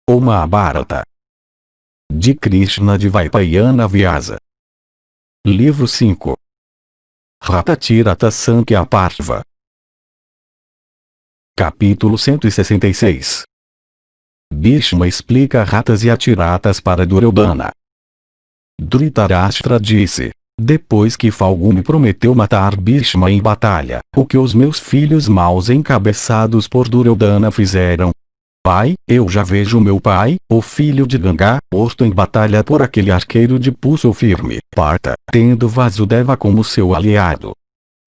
O Mahabharata. De Krishna de Vaipayana Vyasa. Livro 5. Ratatirata Sankhya Parva. Capítulo 166. Bhishma explica Ratas e Atiratas para Duryodhana. Dhritarashtra disse: depois que Falguni prometeu matar Bhishma em batalha, o que os meus filhos maus encabeçados por Duryodhana fizeram? Pai, eu já vejo meu pai, o filho de Ganga, posto em batalha por aquele arqueiro de pulso firme, Partha, tendo Vasudeva como seu aliado.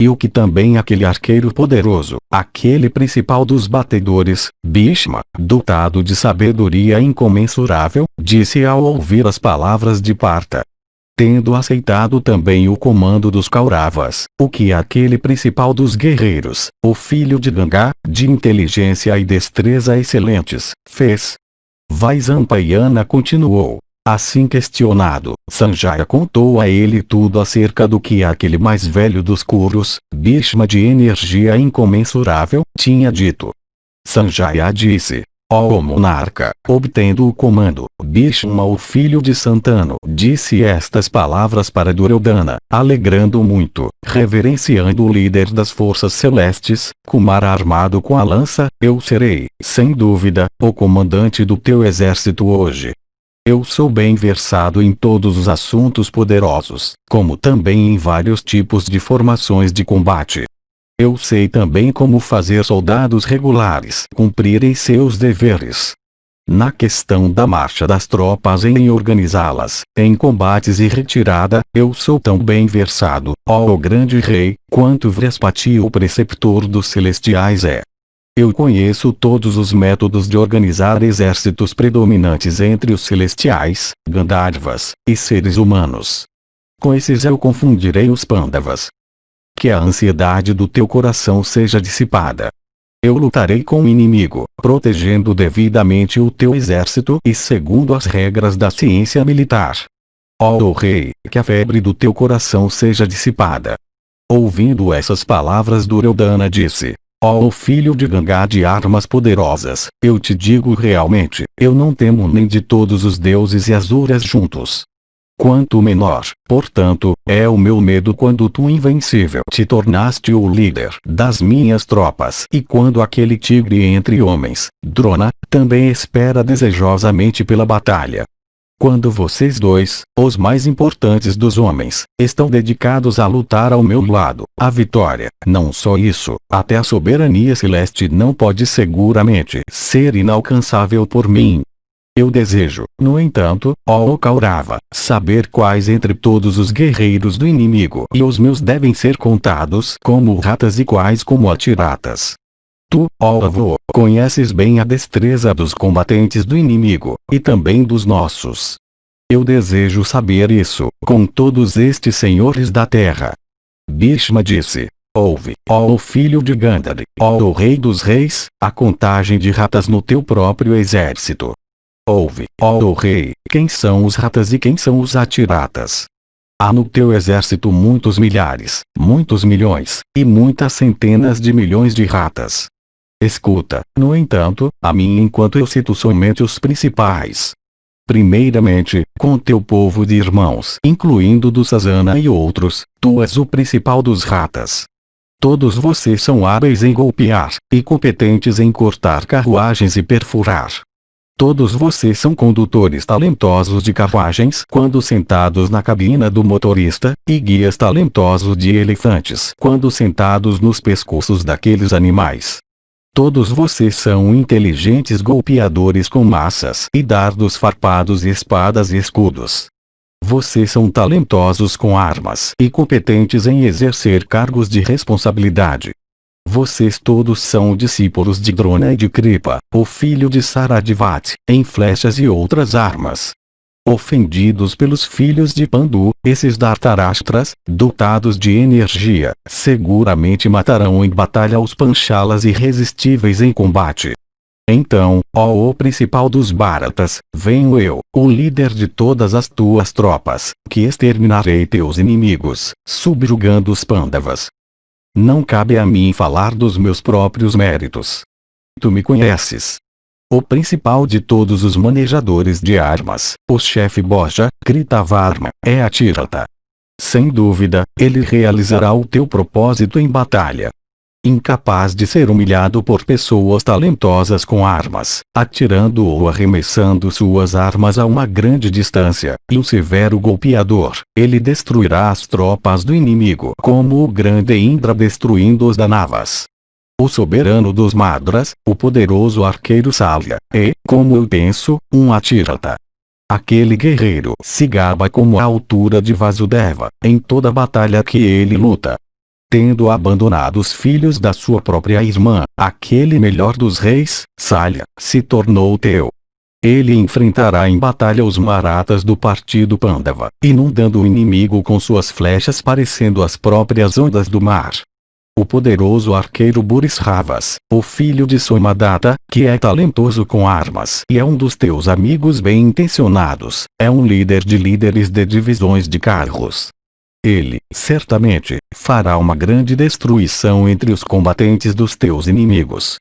E o que também aquele arqueiro poderoso, aquele principal dos batedores, Bhishma, dotado de sabedoria incomensurável, disse ao ouvir as palavras de Partha. Tendo aceitado também o comando dos Kauravas, o que aquele principal dos guerreiros, o filho de Ganga, de inteligência e destreza excelentes, fez. Vaisampayana continuou. Assim questionado, Sanjaya contou a ele tudo acerca do que aquele mais velho dos Kurus, Bhishma de energia incomensurável, tinha dito. Sanjaya disse: ó monarca, obtendo o comando, Bhishma o filho de Santanu disse estas palavras para Duryodhana, alegrando muito, reverenciando o líder das forças celestes, Kumara armado com a lança: eu serei, sem dúvida, o comandante do teu exército hoje. Eu sou bem versado em todos os assuntos poderosos, como também em vários tipos de formações de combate. Eu sei também como fazer soldados regulares cumprirem seus deveres. Na questão da marcha das tropas e em organizá-las, em combates e retirada, eu sou tão bem versado, ó grande rei, quanto Vrihaspati o preceptor dos celestiais é. Eu conheço todos os métodos de organizar exércitos predominantes entre os celestiais, Gandharvas, e seres humanos. Com esses eu confundirei os Pandavas. Que a ansiedade do teu coração seja dissipada. Eu lutarei com o inimigo, protegendo devidamente o teu exército e segundo as regras da ciência militar. Ó rei, que a febre do teu coração seja dissipada. Ouvindo essas palavras, Duryodhana disse: ó filho de Ganga de armas poderosas, eu te digo realmente, eu não temo nem de todos os deuses e asuras juntos. Quanto menor, portanto, é o meu medo quando tu invencível te tornaste o líder das minhas tropas e quando aquele tigre entre homens, Drona, também espera desejosamente pela batalha. Quando vocês dois, os mais importantes dos homens, estão dedicados a lutar ao meu lado, a vitória, não só isso, até a soberania celeste não pode seguramente ser inalcançável por mim. Eu desejo, no entanto, ó Kaurava, saber quais entre todos os guerreiros do inimigo e os meus devem ser contados como ratas e quais como atiratas. Tu, ó avô, conheces bem a destreza dos combatentes do inimigo, e também dos nossos. Eu desejo saber isso, com todos estes senhores da terra. Bhishma disse: ouve, ó filho de Gandhari, ó rei dos reis, a contagem de ratas no teu próprio exército. Ouve, ó rei, quem são os ratas e quem são os atiratas. Há no teu exército muitos milhares, muitos milhões, e muitas centenas de milhões de ratas. Escuta, no entanto, a mim enquanto eu cito somente os principais. Primeiramente, com teu povo de irmãos, incluindo do Sasana e outros, tu és o principal dos ratas. Todos vocês são hábeis em golpear, e competentes em cortar carruagens e perfurar. Todos vocês são condutores talentosos de carruagens quando sentados na cabina do motorista, e guias talentosos de elefantes quando sentados nos pescoços daqueles animais. Todos vocês são inteligentes golpeadores com maças e dardos farpados e espadas e escudos. Vocês são talentosos com armas e competentes em exercer cargos de responsabilidade. Vocês todos são discípulos de Drona e de Kripa, o filho de Saradivati, em flechas e outras armas. Ofendidos pelos filhos de Pandu, esses Dhritarashtras, dotados de energia, seguramente matarão em batalha os Panchalas irresistíveis em combate. Então, ó o principal dos Bharatas, venho eu, o líder de todas as tuas tropas, que exterminarei teus inimigos, subjugando os Pandavas. Não cabe a mim falar dos meus próprios méritos. Tu me conheces. O principal de todos os manejadores de armas, o chefe Boja, Kritavarma, é a Tirtha. Sem dúvida, ele realizará o teu propósito em batalha. Incapaz de ser humilhado por pessoas talentosas com armas, atirando ou arremessando suas armas a uma grande distância, e um severo golpeador, ele destruirá as tropas do inimigo como o grande Indra destruindo os Danavas. O soberano dos Madras, o poderoso arqueiro Salya, é, como eu penso, um Tirtha. Aquele guerreiro se gaba como a altura de Vasudeva, em toda batalha que ele luta. Tendo abandonado os filhos da sua própria irmã, aquele melhor dos reis, Salya, se tornou teu. Ele enfrentará em batalha os Marathas do partido Pandava, inundando o inimigo com suas flechas parecendo as próprias ondas do mar. O poderoso arqueiro Burisravas, o filho de Somadatta, que é talentoso com armas e é um dos teus amigos bem-intencionados, é um líder de líderes de divisões de carros. Ele, certamente, fará uma grande destruição entre os combatentes dos teus inimigos.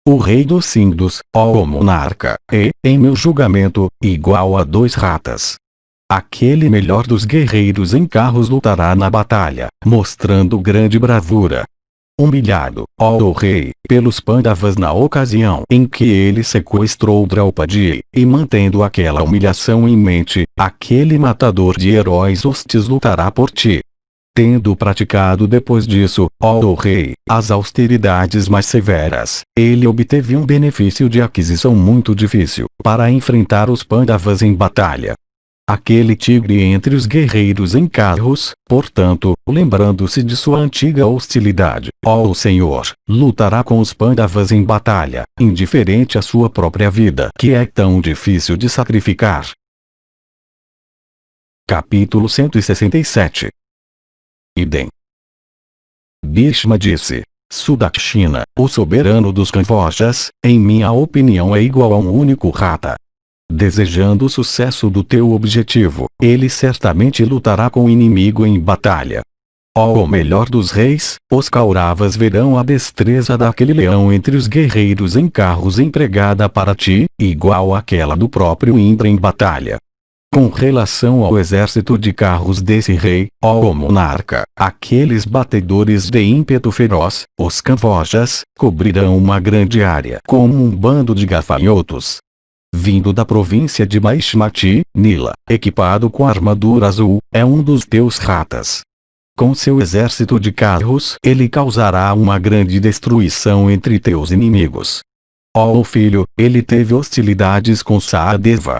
O rei dos Sindhus, ó monarca, é, em meu julgamento, igual a 2 ratas. Aquele melhor dos guerreiros em carros lutará na batalha, mostrando grande bravura. Humilhado, ó rei, pelos Pandavas na ocasião em que ele sequestrou Draupadi, e mantendo aquela humilhação em mente, aquele matador de heróis hostis lutará por ti. Tendo praticado depois disso, ó rei, as austeridades mais severas, ele obteve um benefício de aquisição muito difícil, para enfrentar os Pandavas em batalha. Aquele tigre entre os guerreiros em carros, portanto, lembrando-se de sua antiga hostilidade, ó Senhor, lutará com os Pandavas em batalha, indiferente à sua própria vida que é tão difícil de sacrificar. Capítulo 167. Idem. Bhishma disse: Sudakshina, o soberano dos Kamvojas, em minha opinião é igual a um único rata. Desejando o sucesso do teu objetivo, ele certamente lutará com o inimigo em batalha. Ó o melhor dos reis, os Kauravas verão a destreza daquele leão entre os guerreiros em carros empregada para ti, igual àquela do próprio Indra em batalha. Com relação ao exército de carros desse rei, ó monarca, aqueles batedores de ímpeto feroz, os Kamvojas, cobrirão uma grande área como um bando de gafanhotos. Vindo da província de Maishmati, Nila, equipado com armadura azul, é um dos teus ratas. Com seu exército de carros, ele causará uma grande destruição entre teus inimigos. Ó filho, ele teve hostilidades com Sahadeva.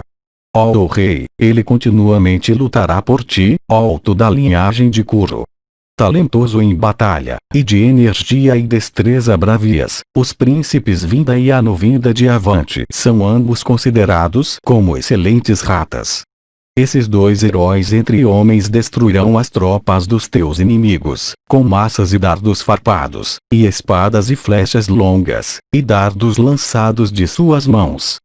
Ó rei, ele continuamente lutará por ti, ó tu da linhagem de Kuru. Talentoso em batalha, e de energia e destreza bravias, os príncipes Vinda e Anuvinda de Avanti são ambos considerados como excelentes ratas. Esses 2 heróis entre homens destruirão as tropas dos teus inimigos, com massas e dardos farpados, e espadas e flechas longas, e dardos lançados de suas mãos.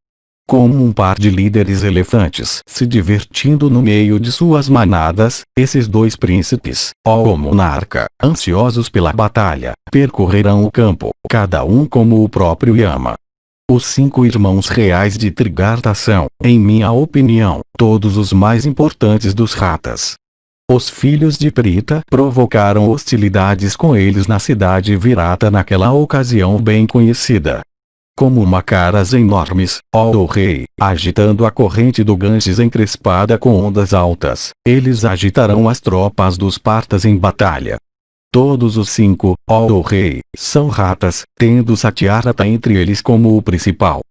Como um par de líderes elefantes se divertindo no meio de suas manadas, esses 2 príncipes, ó monarca, ansiosos pela batalha, percorrerão o campo, cada um como o próprio Yama. Os 5 irmãos reais de Trigarta são, em minha opinião, todos os mais importantes dos ratas. Os filhos de Prita provocaram hostilidades com eles na cidade Virata naquela ocasião bem conhecida. Como macaras enormes, ó rei, agitando a corrente do Ganges encrespada com ondas altas, eles agitarão as tropas dos Partas em batalha. Todos os 5, ó rei, são ratas, tendo Satyartha entre eles como o principal.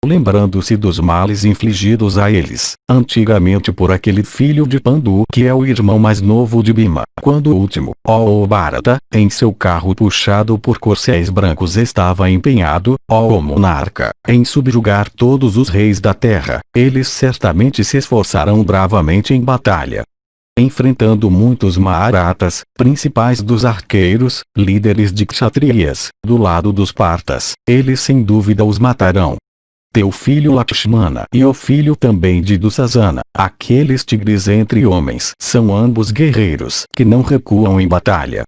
Lembrando-se dos males infligidos a eles, antigamente por aquele filho de Pandu que é o irmão mais novo de Bhima, quando o último, ó Bharata, em seu carro puxado por corcéis brancos estava empenhado, ó monarca, em subjugar todos os reis da terra, eles certamente se esforçarão bravamente em batalha. Enfrentando muitos Maharatas, principais dos arqueiros, líderes de kshatriyas, do lado dos Partas, eles sem dúvida os matarão. Teu filho Lakshmana e o filho também de Dusasana, aqueles tigres entre homens, são ambos guerreiros que não recuam em batalha.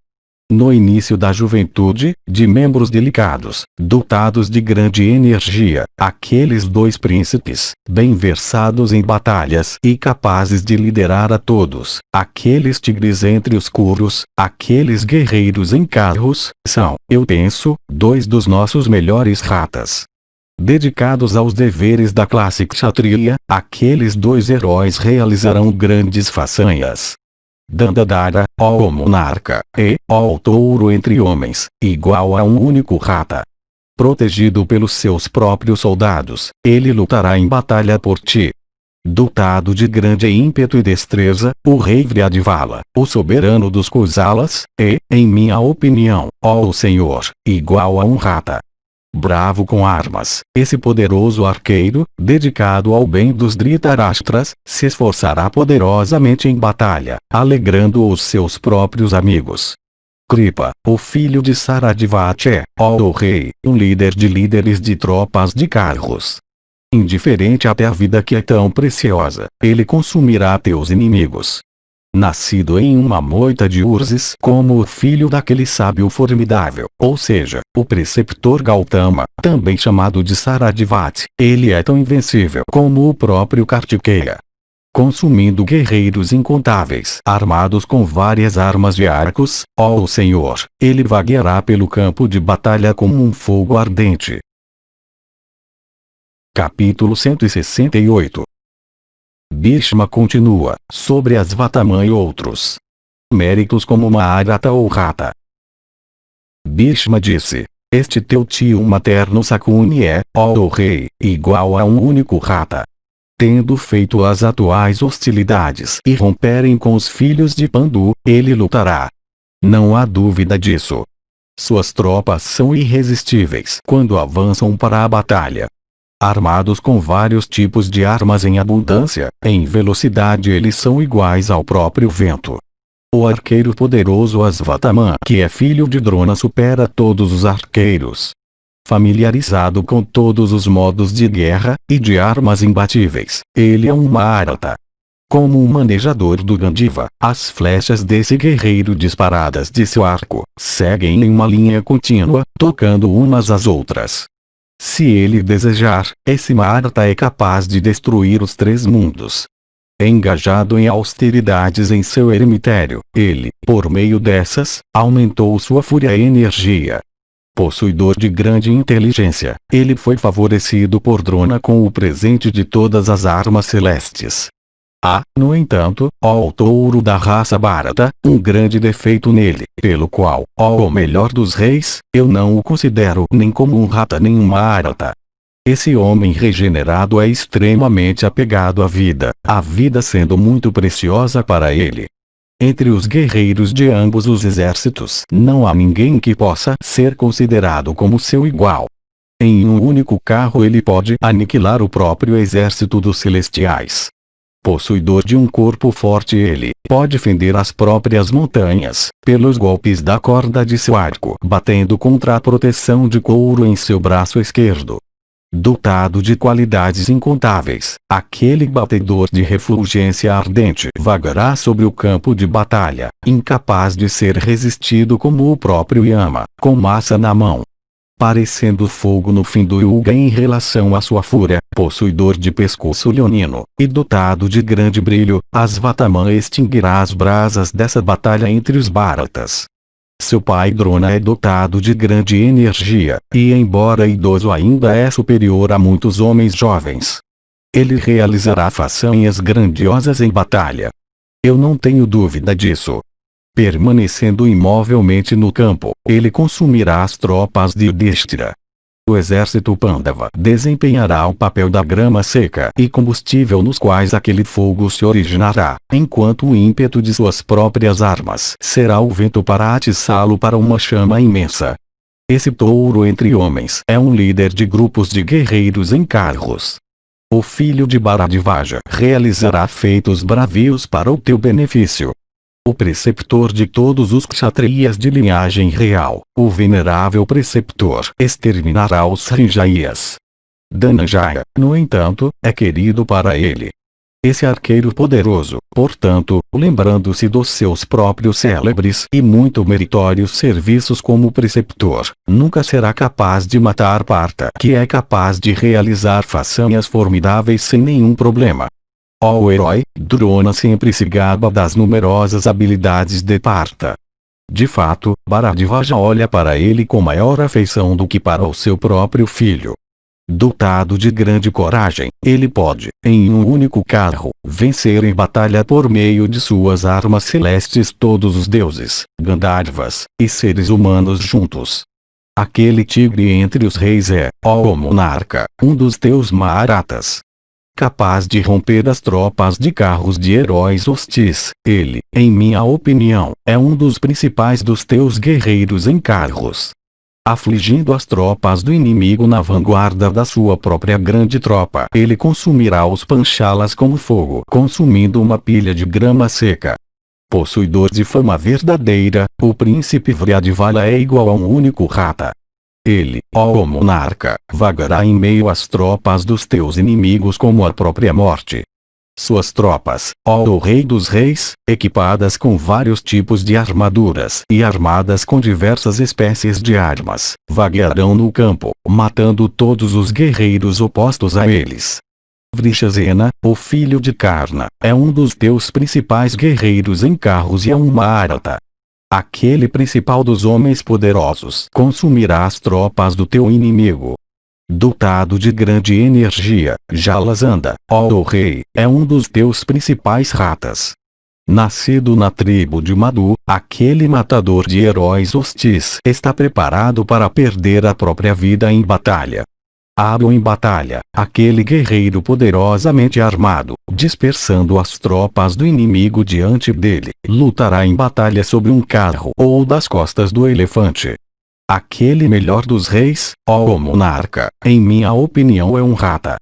No início da juventude, de membros delicados, dotados de grande energia, aqueles dois príncipes, bem versados em batalhas e capazes de liderar a todos, aqueles tigres entre os curos, aqueles guerreiros em carros, são, eu penso, dois dos nossos melhores ratas. Dedicados aos deveres da classe kshatriya, aqueles dois heróis realizarão grandes façanhas. Dandadara, ó monarca, ó touro entre homens, igual a um único rata. Protegido pelos seus próprios soldados, ele lutará em batalha por ti. Dotado de grande ímpeto e destreza, o rei Vryadvala, o soberano dos Kosalas, em minha opinião, ó senhor, igual a um rata. Bravo com armas, esse poderoso arqueiro, dedicado ao bem dos Dhritarashtra's, se esforçará poderosamente em batalha, alegrando os seus próprios amigos. Kripa, o filho de Saradvati, ó rei, um líder de líderes de tropas de carros. Indiferente até a vida que é tão preciosa, ele consumirá teus inimigos. Nascido em uma moita de urzes como o filho daquele sábio formidável, ou seja, o preceptor Gautama, também chamado de Saradvati, ele é tão invencível como o próprio Kartikeya. Consumindo guerreiros incontáveis armados com várias armas de arcos, ó Senhor, ele vagueará pelo campo de batalha como um fogo ardente. Capítulo 168. Bhishma continua, sobre as Vatama e outros méritos como Maharata ou Rata. Bhishma disse: este teu tio materno Sakuni é, ó rei, igual a um único rata. Tendo feito as atuais hostilidades e romperem com os filhos de Pandu, ele lutará. Não há dúvida disso. Suas tropas são irresistíveis quando avançam para a batalha. Armados com vários tipos de armas em abundância, em velocidade eles são iguais ao próprio vento. O arqueiro poderoso Asvatama, que é filho de Drona, supera todos os arqueiros. Familiarizado com todos os modos de guerra, e de armas imbatíveis, ele é um Maharata. Como um manejador do Gandiva, as flechas desse guerreiro disparadas de seu arco, seguem em uma linha contínua, tocando umas às outras. Se ele desejar, esse Maharata é capaz de destruir os três mundos. Engajado em austeridades em seu eremitério, ele, por meio dessas, aumentou sua fúria e energia. Possuidor de grande inteligência, ele foi favorecido por Drona com o presente de todas as armas celestes. Há, no entanto, ó touro da raça Bharata, um grande defeito nele, pelo qual, ó o melhor dos reis, eu não o considero nem como um rata nem um Maharata. Esse homem regenerado é extremamente apegado à vida, a vida sendo muito preciosa para ele. Entre os guerreiros de ambos os exércitos, não há ninguém que possa ser considerado como seu igual. Em um único carro ele pode aniquilar o próprio exército dos celestiais. Possuidor de um corpo forte, ele pode fender as próprias montanhas, pelos golpes da corda de seu arco, batendo contra a proteção de couro em seu braço esquerdo. Dotado de qualidades incontáveis, aquele batedor de refulgência ardente vagará sobre o campo de batalha, incapaz de ser resistido como o próprio Yama, com massa na mão. Parecendo fogo no fim do Yuga em relação à sua fúria, possuidor de pescoço leonino, e dotado de grande brilho, Asvatama extinguirá as brasas dessa batalha entre os Bharatas. Seu pai Drona é dotado de grande energia, e embora idoso ainda é superior a muitos homens jovens. Ele realizará façanhas grandiosas em batalha. Eu não tenho dúvida disso. Permanecendo imovelmente no campo, ele consumirá as tropas de Yudhishthira. O exército Pandava desempenhará o papel da grama seca e combustível nos quais aquele fogo se originará, enquanto o ímpeto de suas próprias armas será o vento para atiçá-lo para uma chama imensa. Esse touro entre homens é um líder de grupos de guerreiros em carros. O filho de Bharadvaja realizará feitos bravios para o teu benefício. O preceptor de todos os kshatriyas de linhagem real, o venerável preceptor, exterminará os Sanjayas. Dhananjaya, no entanto, é querido para ele. Esse arqueiro poderoso, portanto, lembrando-se dos seus próprios célebres e muito meritórios serviços como preceptor, nunca será capaz de matar Partha, que é capaz de realizar façanhas formidáveis sem nenhum problema. O herói, Drona sempre se gaba das numerosas habilidades de Partha. De fato, Bharadvaja olha para ele com maior afeição do que para o seu próprio filho. Dotado de grande coragem, ele pode, em um único carro, vencer em batalha por meio de suas armas celestes todos os deuses, Gandharvas, e seres humanos juntos. Aquele tigre entre os reis é, ó monarca, um dos teus Maharatas. Capaz de romper as tropas de carros de heróis hostis, ele, em minha opinião, é um dos principais dos teus guerreiros em carros. Afligindo as tropas do inimigo na vanguarda da sua própria grande tropa, ele consumirá os panchalas como fogo, consumindo uma pilha de grama seca. Possuidor de fama verdadeira, o príncipe Vryadvala é igual a um único rata. Ele, ó monarca, vagará em meio às tropas dos teus inimigos como a própria morte. Suas tropas, ó Rei dos Reis, equipadas com vários tipos de armaduras e armadas com diversas espécies de armas, vaguearão no campo, matando todos os guerreiros opostos a eles. Vrishasena, o filho de Karna, é um dos teus principais guerreiros em carros e é um Maharata. Aquele principal dos homens poderosos consumirá as tropas do teu inimigo. Dotado de grande energia, Jalasandha, ó rei, é um dos teus principais ratas. Nascido na tribo de Madhu, aquele matador de heróis hostis está preparado para perder a própria vida em batalha. Hábil em batalha, aquele guerreiro poderosamente armado, dispersando as tropas do inimigo diante dele, lutará em batalha sobre um carro ou das costas do elefante. Aquele melhor dos reis, ó monarca, em minha opinião é um rata.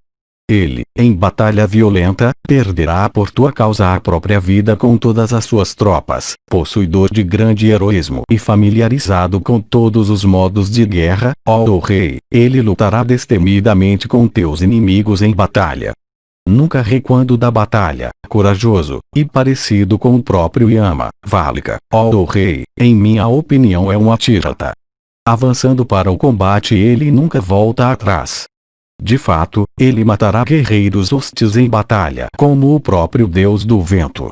Ele, em batalha violenta, perderá por tua causa a própria vida com todas as suas tropas, possuidor de grande heroísmo e familiarizado com todos os modos de guerra, ó rei, ele lutará destemidamente com teus inimigos em batalha. Nunca recuando da batalha, corajoso, e parecido com o próprio Yama, Valika, ó rei, em minha opinião é um Atirata. Avançando para o combate ele nunca volta atrás. De fato, ele matará guerreiros hostis em batalha como o próprio deus do vento.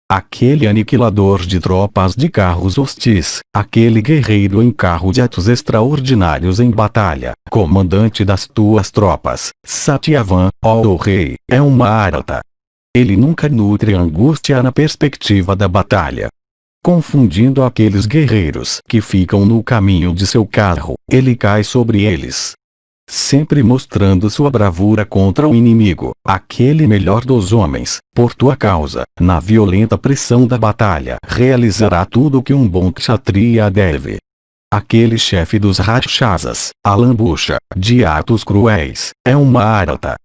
Aquele aniquilador de tropas de carros hostis, aquele guerreiro em carro de atos extraordinários em batalha, comandante das tuas tropas, Satyavan, ó rei, é um Maharata. Ele nunca nutre angústia na perspectiva da batalha. Confundindo aqueles guerreiros que ficam no caminho de seu carro, ele cai sobre eles. Sempre mostrando sua bravura contra o inimigo, aquele melhor dos homens, por tua causa, na violenta pressão da batalha, realizará tudo o que um bom kshatriya deve. Aquele chefe dos Rakshasas, Alambusha, de atos cruéis, é um Maharata.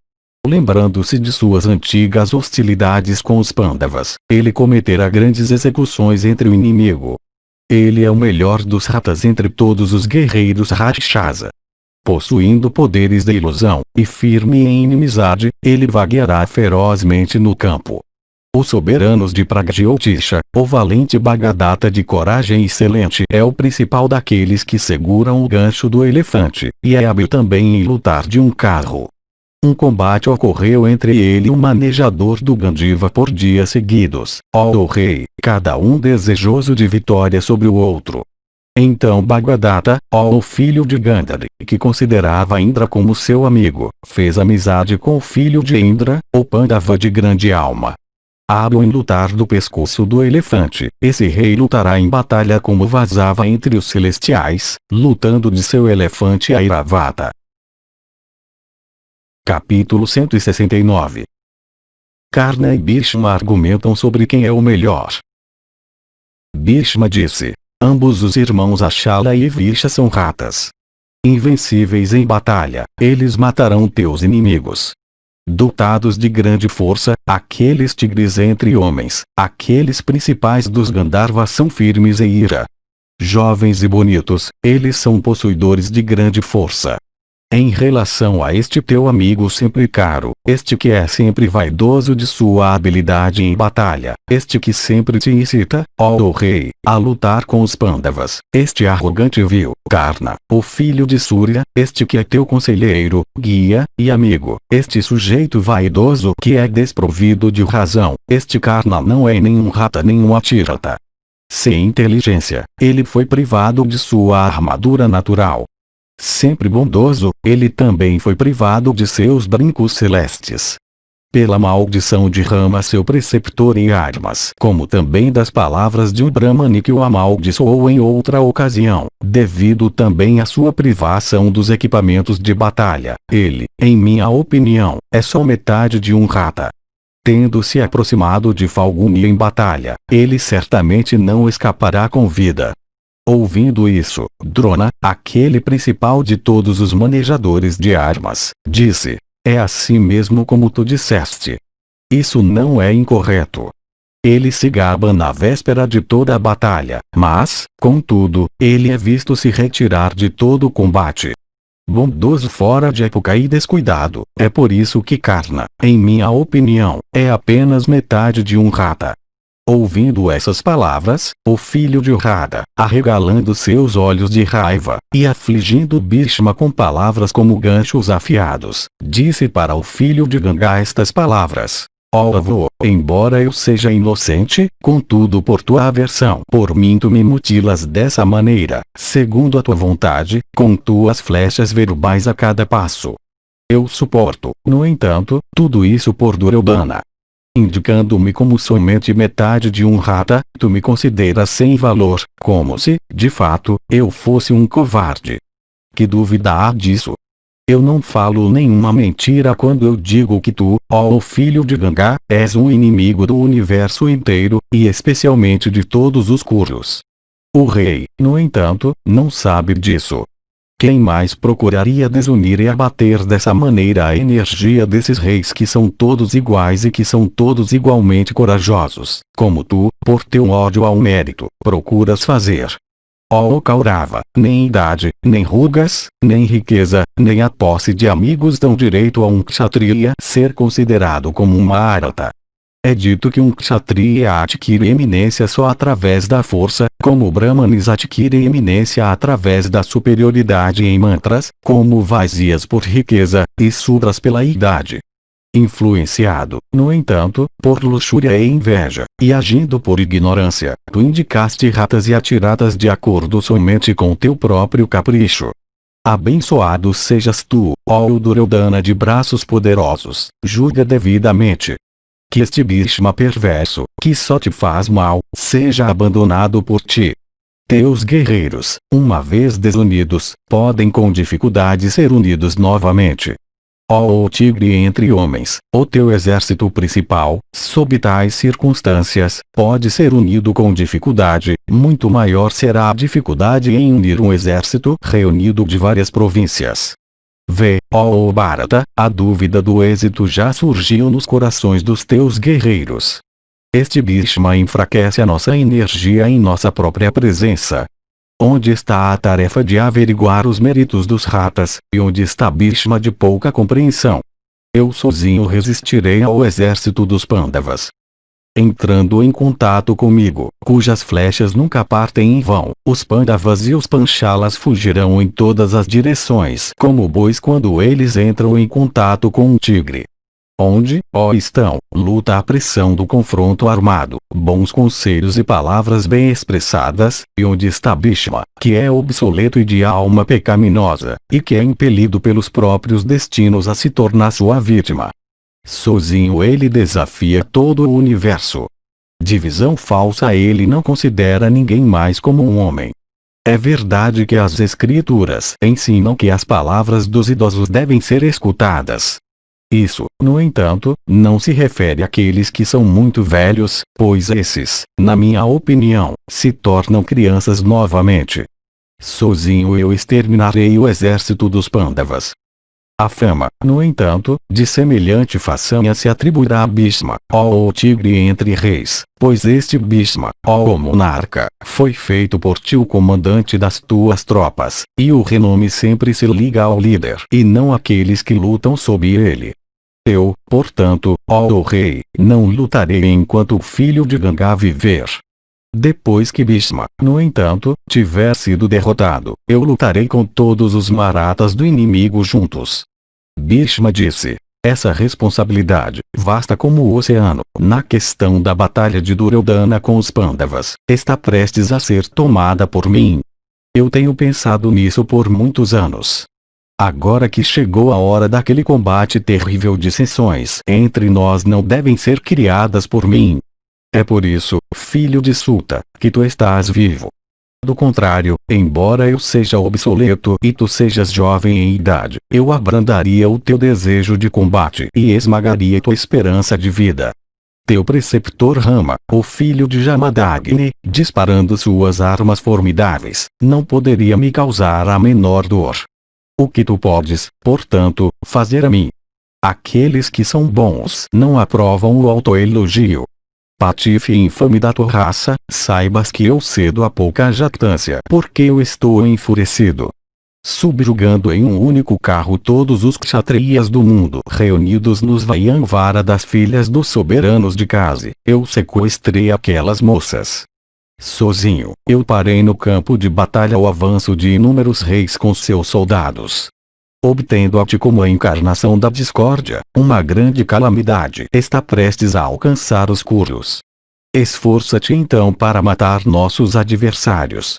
Lembrando-se de suas antigas hostilidades com os Pandavas, ele cometerá grandes execuções entre o inimigo. Ele é o melhor dos ratas entre todos os guerreiros Rakshasa. Possuindo poderes de ilusão, e firme em inimizade, ele vagueará ferozmente no campo. Os soberanos de Pragjyotisha, o valente Bhagadatta de coragem excelente é o principal daqueles que seguram o gancho do elefante, e é hábil também em lutar de um carro. Um combate ocorreu entre ele e o manejador do Gandiva por dias seguidos, ó rei, cada um desejoso de vitória sobre o outro. Então Bhagadatta, ó filho de Gandhari, que considerava Indra como seu amigo, fez amizade com o filho de Indra, o Pandava de grande alma. Hábil em lutar do pescoço do elefante, esse rei lutará em batalha como vazava entre os celestiais, lutando de seu elefante Airavata. Capítulo 169. Karna e Bhishma argumentam sobre quem é o melhor. Bhishma disse: ambos os irmãos Achala e Visha são ratas. Invencíveis em batalha, eles matarão teus inimigos. Dotados de grande força, aqueles tigres entre homens, aqueles principais dos Gandharvas são firmes e ira. Jovens e bonitos, eles são possuidores de grande força. Em relação a este teu amigo sempre caro, este que é sempre vaidoso de sua habilidade em batalha, este que sempre te incita, ó rei, a lutar com os Pandavas, este arrogante vil, Karna, o filho de Surya, este que é teu conselheiro, guia, e amigo, este sujeito vaidoso que é desprovido de razão, este Karna não é nenhum rata nem um atirata. Sem inteligência, ele foi privado de sua armadura natural. Sempre bondoso, ele também foi privado de seus brincos celestes. Pela maldição de Rama seu preceptor em armas, como também das palavras de um Brahmani que o amaldiçoou em outra ocasião, devido também à sua privação dos equipamentos de batalha, ele, em minha opinião, é só metade de um rata. Tendo se aproximado de Falguni em batalha, ele certamente não escapará com vida. Ouvindo isso, Drona, aquele principal de todos os manejadores de armas, disse: é assim mesmo como tu disseste. Isso não é incorreto. Ele se gaba na véspera de toda a batalha, mas, contudo, ele é visto se retirar de todo o combate. Bondoso fora de época e descuidado, é por isso que Karna, em minha opinião, é apenas metade de um rata. Ouvindo essas palavras, o filho de Urrada, arregalando seus olhos de raiva, e afligindo Bhishma com palavras como ganchos afiados, disse para o filho de Ganga estas palavras: ó avô, embora eu seja inocente, contudo por tua aversão por mim tu me mutilas dessa maneira, segundo a tua vontade, com tuas flechas verbais a cada passo. Eu suporto, no entanto, tudo isso por Duryodhana. Indicando-me como somente metade de um rata, tu me consideras sem valor, como se, de fato, eu fosse um covarde. Que dúvida há disso? Eu não falo nenhuma mentira quando eu digo que tu, ó filho de Ganga, és um inimigo do universo inteiro, e especialmente de todos os Kurus. O rei, no entanto, não sabe disso. Quem mais procuraria desunir e abater dessa maneira a energia desses reis que são todos iguais e que são todos igualmente corajosos, como tu, por teu ódio ao mérito, procuras fazer? Ó Kaurava, nem idade, nem rugas, nem riqueza, nem a posse de amigos dão direito a um kshatriya ser considerado como uma arata. É dito que um kshatriya adquire eminência só através da força, como brahmanes adquirem eminência através da superioridade em mantras, como vaisyas por riqueza, e sudras pela idade. Influenciado, no entanto, por luxúria e inveja, e agindo por ignorância, tu indicaste ratas e atiratas de acordo somente com teu próprio capricho. Abençoado sejas tu, ó Duryodhana de braços poderosos, julga devidamente. Que este Bhishma perverso, que só te faz mal, seja abandonado por ti. Teus guerreiros, uma vez desunidos, podem com dificuldade ser unidos novamente. Ó tigre entre homens, o teu exército principal, sob tais circunstâncias, pode ser unido com dificuldade, muito maior será a dificuldade em unir um exército reunido de várias províncias. Vê, ó Bharata, a dúvida do êxito já surgiu nos corações dos teus guerreiros. Este Bhishma enfraquece a nossa energia em nossa própria presença. Onde está a tarefa de averiguar os méritos dos ratas, e onde está Bhishma de pouca compreensão? Eu sozinho resistirei ao exército dos Pandavas. Entrando em contato comigo, cujas flechas nunca partem em vão, os Pandavas e os Panchalas fugirão em todas as direções como bois quando eles entram em contato com um tigre. Onde, ó estão, luta a pressão do confronto armado, bons conselhos e palavras bem expressadas, e onde está Bhishma, que é obsoleto e de alma pecaminosa, e que é impelido pelos próprios destinos a se tornar sua vítima. Sozinho ele desafia todo o universo. Divisão falsa ele não considera ninguém mais como um homem. É verdade que as escrituras ensinam que as palavras dos idosos devem ser escutadas. Isso, no entanto, não se refere àqueles que são muito velhos, pois esses, na minha opinião, se tornam crianças novamente. Sozinho eu exterminarei o exército dos Pandavas. A fama, no entanto, de semelhante façanha se atribuirá a Bhishma, ó tigre entre reis, pois este Bhishma, ó monarca, foi feito por ti o comandante das tuas tropas, e o renome sempre se liga ao líder e não àqueles que lutam sob ele. Eu, portanto, ó rei, não lutarei enquanto o filho de Ganga viver. Depois que Bhishma, no entanto, tiver sido derrotado, eu lutarei com todos os Marathas do inimigo juntos. Bhishma disse: essa responsabilidade, vasta como o oceano, na questão da batalha de Duryodhana com os Pandavas, está prestes a ser tomada por mim. Eu tenho pensado nisso por muitos anos. Agora que chegou a hora daquele combate terrível, dissensões entre nós não devem ser criadas por mim. É por isso, filho de Suta, que tu estás vivo. Do contrário, embora eu seja obsoleto e tu sejas jovem em idade, eu abrandaria o teu desejo de combate e esmagaria tua esperança de vida. Teu preceptor Rama, o filho de Jamadagni, disparando suas armas formidáveis, não poderia me causar a menor dor. O que tu podes, portanto, fazer a mim? Aqueles que são bons não aprovam o autoelogio. Patife infame da tua raça, saibas que eu cedo a pouca jactância porque eu estou enfurecido. Subjugando em um único carro todos os kshatriyas do mundo reunidos nos Vayanvara das filhas dos soberanos de Kasi, eu sequestrei aquelas moças. Sozinho, eu parei no campo de batalha o avanço de inúmeros reis com seus soldados. Obtendo a ti como a encarnação da discórdia, uma grande calamidade está prestes a alcançar os Kurus. Esforça-te então para matar nossos adversários.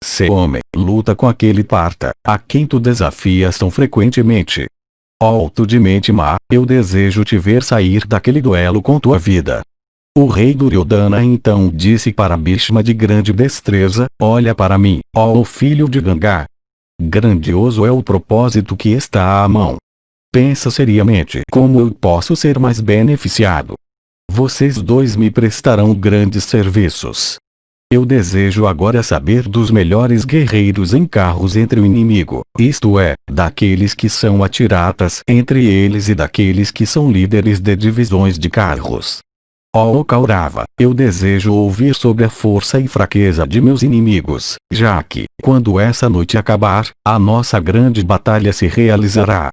Se homem, luta com aquele Partha, a quem tu desafias tão frequentemente. Ó tu de mente má, eu desejo te ver sair daquele duelo com tua vida. O rei Duryodhana então disse para Bhishma de grande destreza: olha para mim, ó filho de Ganga. Grandioso é o propósito que está à mão. Pensa seriamente como eu posso ser mais beneficiado. Vocês dois me prestarão grandes serviços. Eu desejo agora saber dos melhores guerreiros em carros entre o inimigo, isto é, daqueles que são atiratas entre eles e daqueles que são líderes de divisões de carros. Ó Kaurava, eu desejo ouvir sobre a força e fraqueza de meus inimigos, já que, quando essa noite acabar, a nossa grande batalha se realizará.